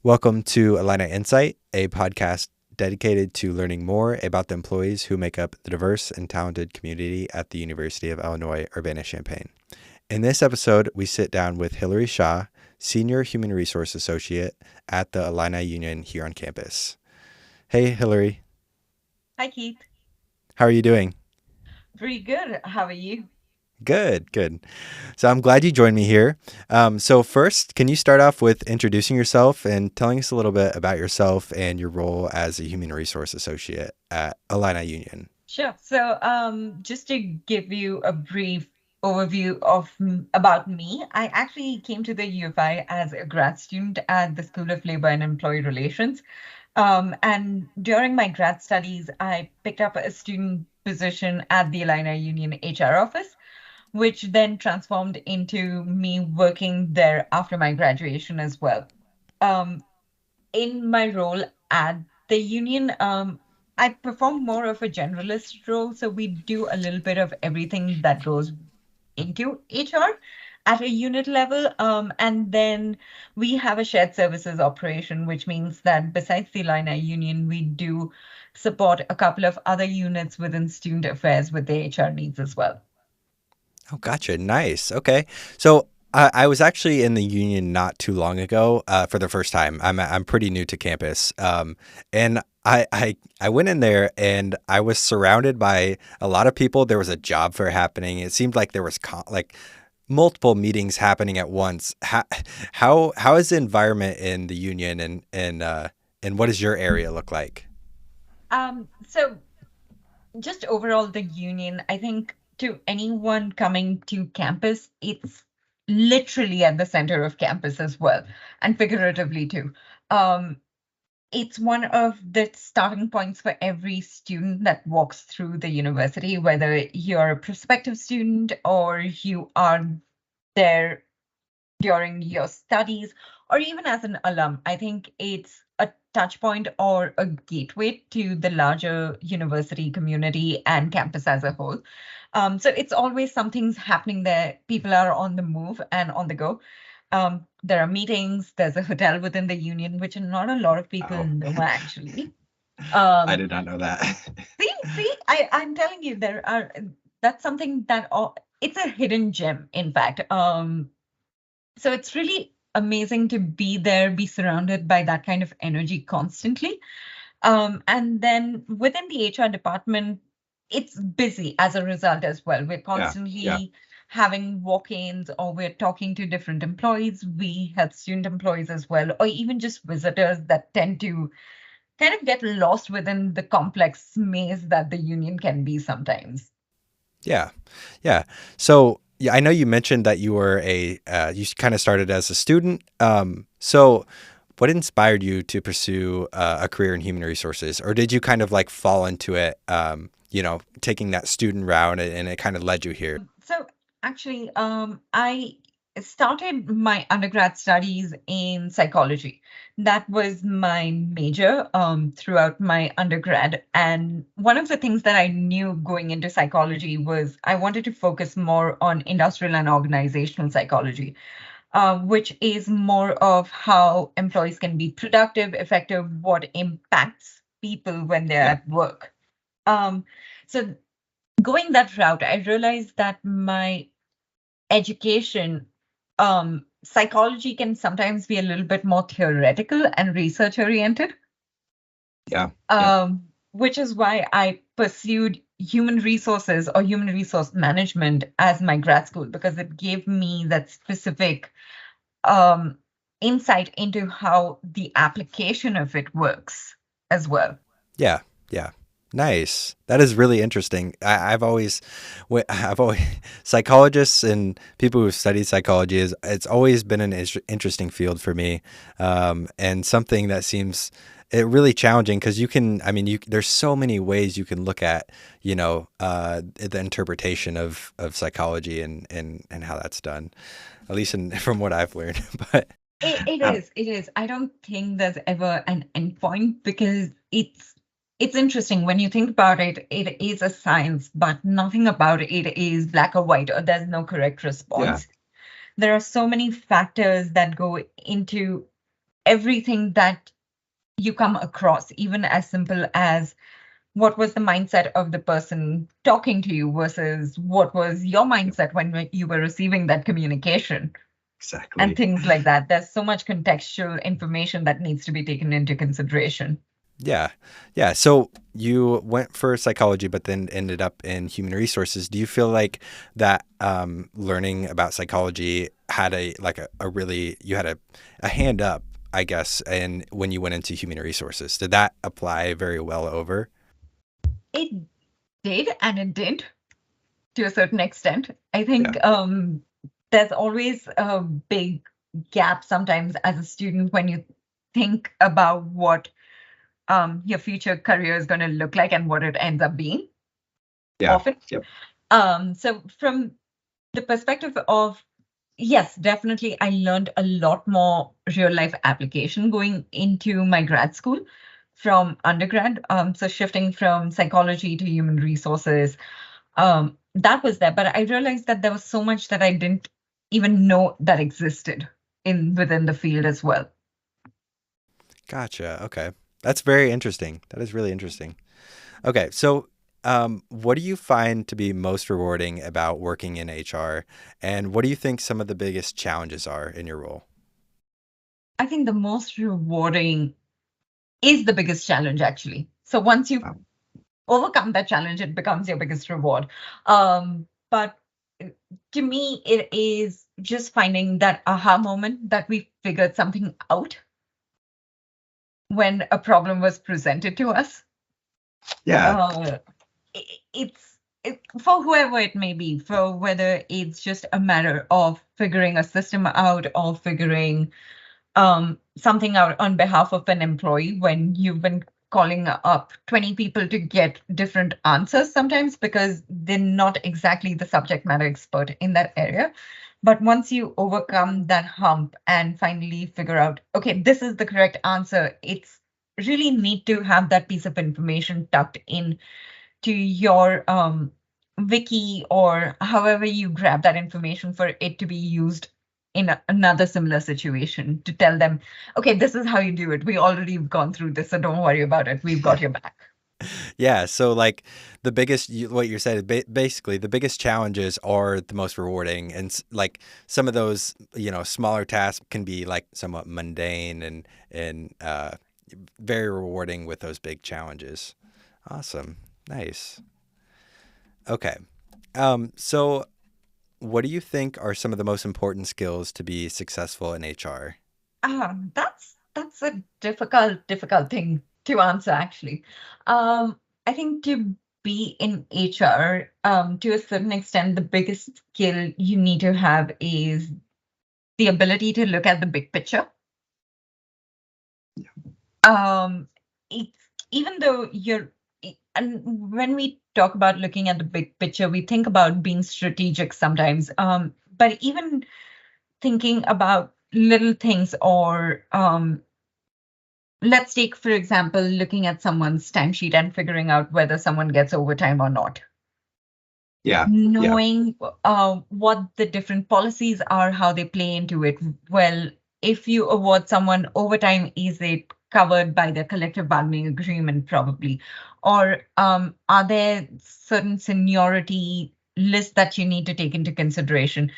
Welcome to Illini Insight, a podcast dedicated to learning more about the employees who make up the diverse and talented community at the University of Illinois Urbana-Champaign. In this episode, we sit down with Hileri Shah, Senior Human Resource Associate at the Illini Union here on campus. Hey, Hileri. Hi, Keith. How are you doing? Pretty good. How are you? Good, good. So I'm glad you joined me here. So first, can you start off with introducing yourself and telling us a little bit about yourself and your role as a human resource associate at Illini Union? Sure. Just to give you a brief overview of about me, I actually came to the UFI as a grad student at the School of Labor and Employee Relations. And during my grad studies, I picked up a student position at the Illini Union HR office, which then transformed into me working there after my graduation as well. Um, in my role at the union, I perform more of a generalist role. So we do a little bit of everything that goes into HR at a unit level. And then we have a shared services operation, which means that besides the Illini Union, we do support a couple of other units within student affairs with their HR needs as well. Oh, gotcha. Nice. Okay. So I was actually in the union not too long ago for the first time. I'm pretty new to campus, and I went in there and I was surrounded by a lot of people. There was a job fair happening. It seemed like there was like multiple meetings happening at once. How is the environment in the union and what does your area look like? So just overall, the union, I think to anyone coming to campus, it's literally at the center of campus as well, and figuratively too. Um, it's one of the starting points for every student that walks through the university, whether you're a prospective student or you are there during your studies or even as an alum. I think it's a touch point or a gateway to the larger university community and campus as a whole. So it's always something's happening there. People are on the move and on the go. There are meetings, there's a hotel within the union, which not a lot of people Oh, know actually. I Um, did not know that. I'm telling you, that's something that it's a hidden gem, in fact. So it's really amazing to be there, be surrounded by that kind of energy constantly. And then within the HR department, it's busy as a result as well. We're Yeah, yeah. constantly having walk-ins or we're talking to different employees. We have student employees as well, or even just visitors that tend to kind of get lost within the complex maze that the union can be sometimes. Yeah, yeah. So yeah, I know you mentioned that you were you kind of started as a student. So what inspired you to pursue a career in human resources, or did you kind of like fall into it? Taking that student route, and it kind of led you here. So actually, I started my undergrad studies in psychology. That was my major throughout my undergrad. And one of the things that I knew going into psychology was I wanted to focus more on industrial and organizational psychology, which is more of how employees can be productive, effective, what impacts people when they're Yeah, at work. Um, so going that route, I realized that my education, psychology can sometimes be a little bit more theoretical and research oriented, yeah, yeah. which is why I pursued human resources or human resource management as my grad school because it gave me that specific um, insight into how the application of it works as well. Yeah, yeah. Nice. That is really interesting. I've always, psychologists and people who study psychology it's always been an interesting field for me, and something that seems really challenging because there's so many ways you can look at, the interpretation of psychology and how that's done, at least from what I've learned. But It um, is. It is. I don't think there's ever an endpoint because it's interesting when you think about it. It is a science, but nothing about it is black or white, or there's no correct yeah, response. There are so many factors that go into everything that you come across, even as simple as what was the mindset of the person talking to you versus what was your Yep. mindset when you were receiving that communication and Exactly. things like that. There's so much contextual information that needs to be taken into consideration. Yeah. Yeah. So you went for psychology, but then ended up in human resources. Do you feel like that learning about psychology had a really, you had a hand up, I guess, and when you went into human resources, did that apply very well over? It did and it did to a certain extent. I Yeah. think there's always a big gap sometimes as a student when you think about what your future career is going to look like and what it ends up being Yeah. often. Yep. So from the perspective of, yes, definitely, I learned a lot more real life application going into my grad school from undergrad. So shifting from psychology to human resources, that was there. But I realized that there was so much that I didn't even know that existed in within the field as well. Gotcha. Okay. That's very interesting. That is really interesting. Okay. So, what do you find to be most rewarding about working in HR? And what do you think some of the biggest challenges are in your role? I think the most rewarding is the biggest challenge, actually. So once you Wow. overcome that challenge, it becomes your biggest reward. But to me, it is just finding that aha moment that we figured something out when a problem was presented to us. Yeah. Uh, it's for whoever it may be, for whether it's just a matter of figuring a system out or figuring something out on behalf of an employee when you've been calling up 20 people to get different answers sometimes because they're not exactly the subject matter expert in that area. But once you overcome that hump and finally figure out, okay, this is the correct answer, it's really neat to have that piece of information tucked in to your wiki or however you grab that information for it to be used in another similar situation to tell them, okay, this is how you do it. We already gone through this, so don't worry about it. We've got your back. Yeah. So, like, what you said, basically, the biggest challenges are the most rewarding. And like some of those, smaller tasks can be like somewhat mundane and very rewarding with those big challenges. Awesome. Nice. Okay. So what do you think are some of the most important skills to be successful in HR? That's a difficult thing to answer, actually. I think to be in HR, to a certain extent, the biggest skill you need to have is the ability to look at the big picture. Um, it's even though and when we talk about looking at the big picture, we think about being strategic sometimes. But even thinking about little things or let's take, for example, looking at someone's timesheet and figuring out whether someone gets overtime or not. Yeah. Yeah. Knowing what the different policies are, how they play into it. Well, if you award someone overtime, is it covered by the collective bargaining agreement, probably? Or are there certain seniority lists that you need to take into consideration?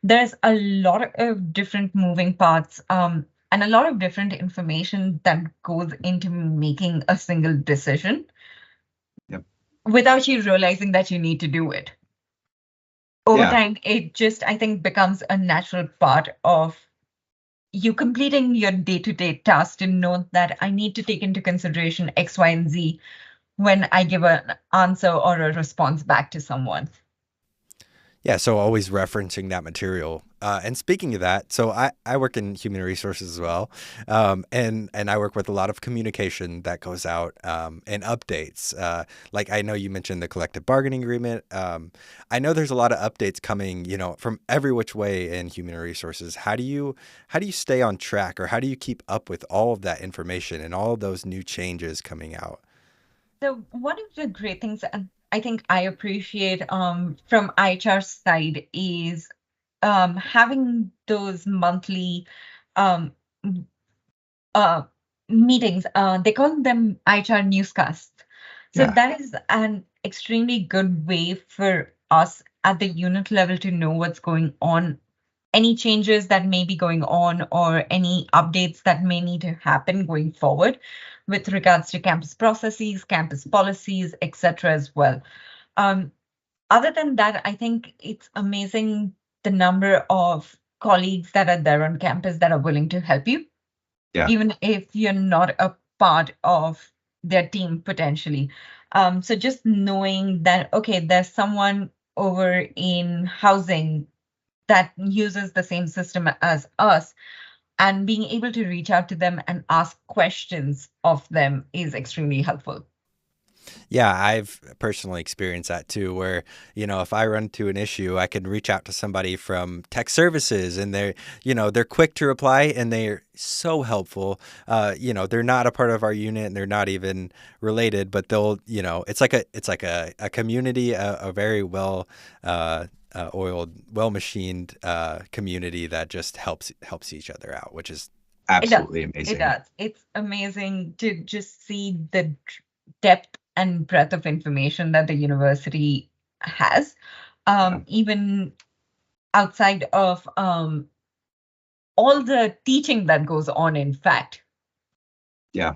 There's a lot of different moving parts and a lot of different information that goes into making a single decision Yep. without you realizing that you need to do it. Over Yeah. time, it just, I think, becomes a natural part of you completing your day-to-day tasks to know that I need to take into consideration X, Y, and Z when I give an answer or a response back to someone. Yeah, so always referencing that material. And speaking of that, so I work in human resources as well, and I work with a lot of communication that goes out and updates. Like I know you mentioned the collective bargaining agreement. I know there's a lot of updates coming, from every which way in human resources. How do you stay on track, or how do you keep up with all of that information and all of those new changes coming out? So one of the great things I think I appreciate from IHR's side is having those monthly um, meetings. They call them HR newscasts. So Yeah. that is an extremely good way for us at the unit level to know what's going on, any changes that may be going on, or any updates that may need to happen going forward with regards to campus processes, campus policies, etc. as well. Other than that, I think it's amazing the number of colleagues that are there on campus that are willing to help you, Yeah. even if you're not a part of their team potentially. So just knowing that, okay, there's someone over in housing that uses the same system as us, and being able to reach out to them and ask questions of them is extremely helpful. Yeah, I've personally experienced that too, where, if I run into an issue, I can reach out to somebody from tech services, and they're quick to reply, and they're so helpful. They're not a part of our unit, and they're not even related, but they'll, it's like a community, a very well, oiled, well machined community that just helps each other out, which is absolutely amazing. It does. It's amazing to just see the depth and breadth of information that the university has, even outside of all the teaching that goes on, in fact. Yeah.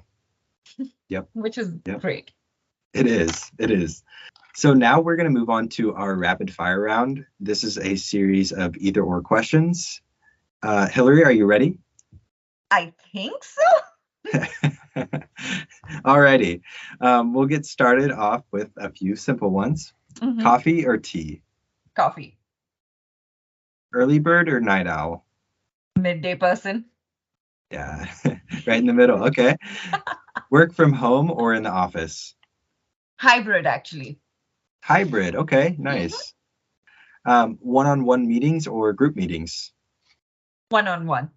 Yep. Which is great. It is. So now we're going to move on to our rapid fire round. This is a series of either or questions. Hileri, are you ready? I think so. Alrighty. We'll get started off with a few simple ones. Mm-hmm. Coffee or tea? Coffee. Early bird or night owl? Midday person. Yeah, right in the middle. Okay. Work from home or in the office? Hybrid, actually. Hybrid. Okay, nice. Mm-hmm. One-on-one meetings or group meetings? One-on-one.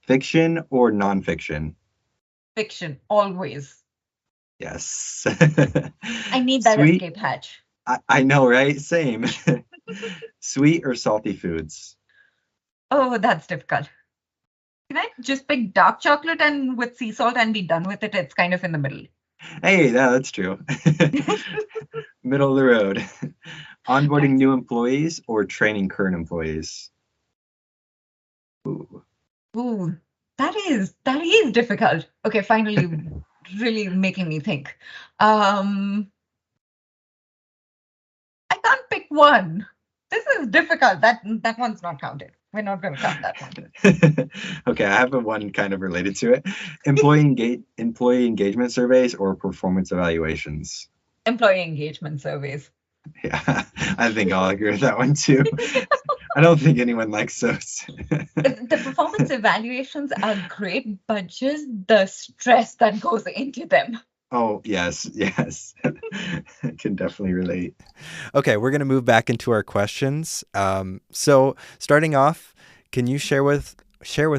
Fiction or nonfiction? Fiction, always. Yes. I need that escape hatch. I know, right? Same. Sweet or salty foods? Oh, that's difficult. Can I just pick dark chocolate and with sea salt and be done with it? It's kind of in the middle. Hey, that's true. Middle of the road. Onboarding new employees or training current employees? Ooh, that is difficult. Okay, finally, really making me think. I can't pick one. This is difficult. That one's not counted. We're not going to count that one. Okay, I have one kind of related to it. Employee engagement surveys or performance evaluations? Employee engagement surveys. Yeah, I think I'll agree with that one too. I don't think anyone likes those. The performance evaluations are great, but just the stress that goes into them. Oh, yes. I can definitely relate. Okay, we're going to move back into our questions. So starting off, can you share with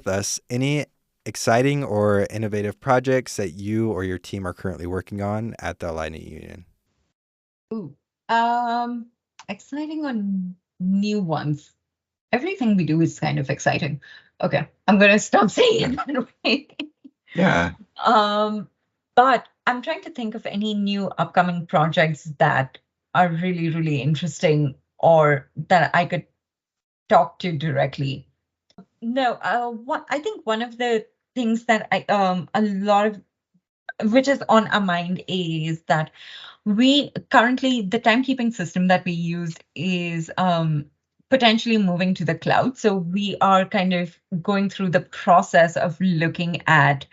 us any exciting or innovative projects that you or your team are currently working on at the Illini Union? Ooh, exciting or new ones? Everything we do is kind of exciting. Okay, I'm going to stop saying it that way. Yeah. But I'm trying to think of any new upcoming projects that are really, really interesting or that I could talk to directly. No, I think one of the things that a lot of which is on our mind is that we currently, the timekeeping system that we use is potentially moving to the cloud. So we are kind of going through the process of looking at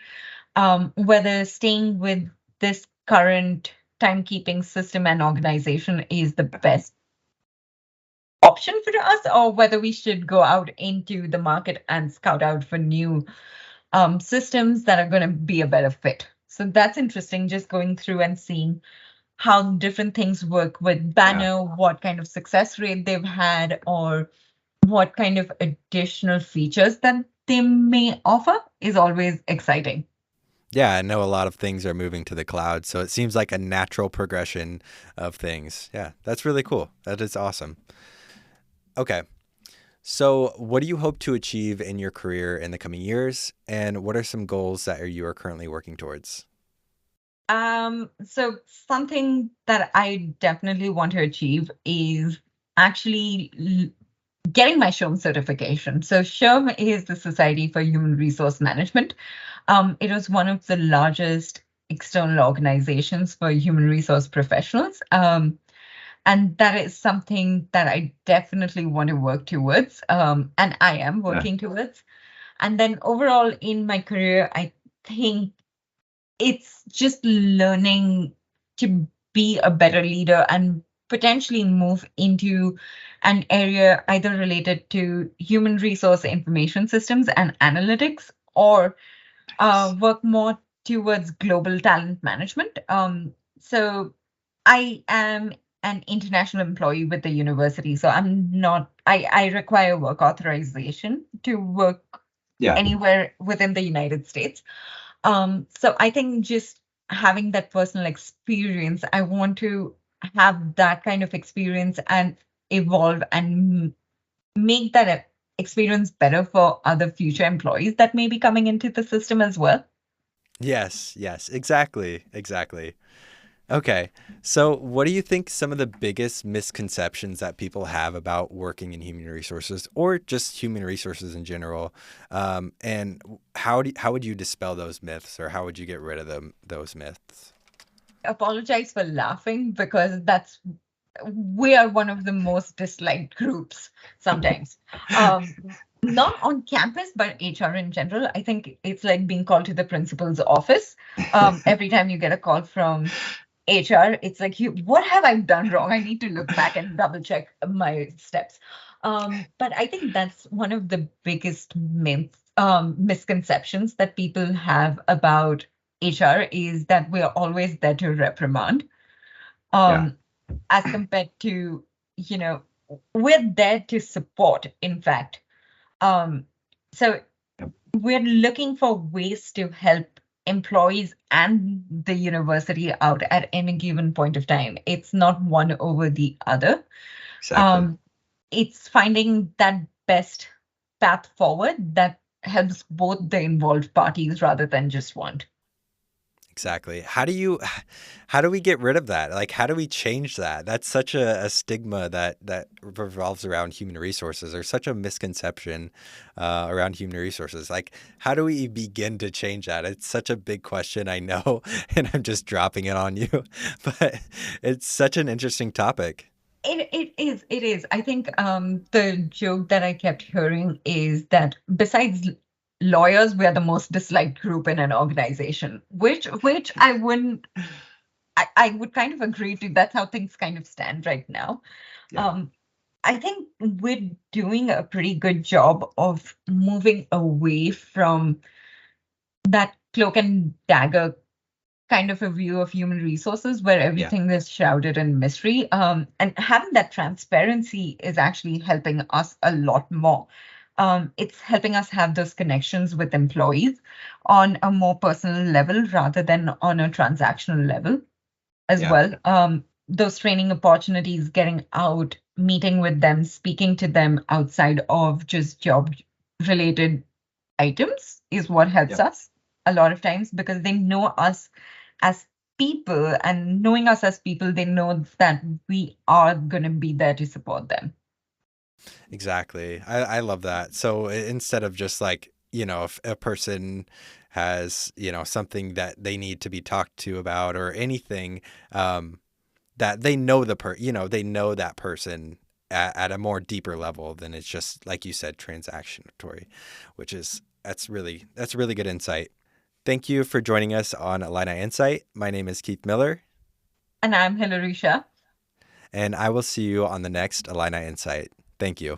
whether staying with this current timekeeping system and organization is the best option for us, or whether we should go out into the market and scout out for new systems that are going to be a better fit. So that's interesting, just going through and seeing how different things work with Banner, what kind of success rate they've had, or what kind of additional features that they may offer is always exciting. Yeah, I know a lot of things are moving to the cloud, so it seems like a natural progression of things. Yeah, that's really cool. That is awesome. Okay, So, what do you hope to achieve in your career in the coming years? And what are some goals that you are currently working towards? So something that I definitely want to achieve is actually getting my SHRM certification. So SHRM is the Society for Human Resource Management. It was one of the largest external organizations for human resource professionals. And that is something that I definitely want to work towards, and I am Yeah. working towards. And then overall in my career, I think it's just learning to be a better leader and potentially move into an area either related to human resource information systems and analytics, or Nice. work more towards global talent management. So I am an international employee with the university, so I require work authorization to work Yeah. anywhere within the United States. So I think just having that personal experience, I want to have that kind of experience and evolve and make that experience better for other future employees that may be coming into the system as well. Yes, yes, exactly, exactly. Okay. So, what do you think some of the biggest misconceptions that people have about working in human resources or just human resources in general? And how would you dispel those myths, or how would you get rid of those myths? Apologize for laughing because we are one of the most disliked groups sometimes. Um, Not on campus, but HR in general. I think it's like being called to the principal's office. Every time you get a call from HR, it's like, what have I done wrong? I need to look back and double check my steps. But I think that's one of the biggest misconceptions that people have about HR, is that we're always there to reprimand. Yeah. Um, as compared to, you know, we're there to support, in fact. Um, so Yep. we're looking for ways to help employees and the university out at any given point of time. It's not one over the other. Exactly. Um, it's finding that best path forward that helps both the involved parties rather than just one. Exactly. How do we get rid of that? Like, how do we change that? That's such a stigma that revolves around human resources, or such a misconception around human resources. Like, how do we begin to change that? It's such a big question, I know, and I'm just dropping it on you, but it's such an interesting topic. It is. I think the joke that I kept hearing is that besides lawyers, we are the most disliked group in an organization, which I would kind of agree to. That's how things kind of stand right now. Yeah. Um, I think we're doing a pretty good job of moving away from that cloak and dagger kind of a view of human resources where Yeah. everything is shrouded in mystery. And having that transparency is actually helping us a lot more. It's helping us have those connections with employees on a more personal level rather than on a transactional level as Yeah. well. Those training opportunities, getting out, meeting with them, speaking to them outside of just job related items is what helps Yeah. us a lot of times, because they know us as people, and knowing us as people, they know that we are going to be there to support them. Exactly. I love that. So instead of just like, if a person has, something that they need to be talked to about, or anything, that they know they know that person at a more deeper level than it's just, like you said, transactionatory, that's really good insight. Thank you for joining us on Illini Insight. My name is Keith Miller, And I'm Hileri Shah. and I will see you on the next Illini Insight. Thank you.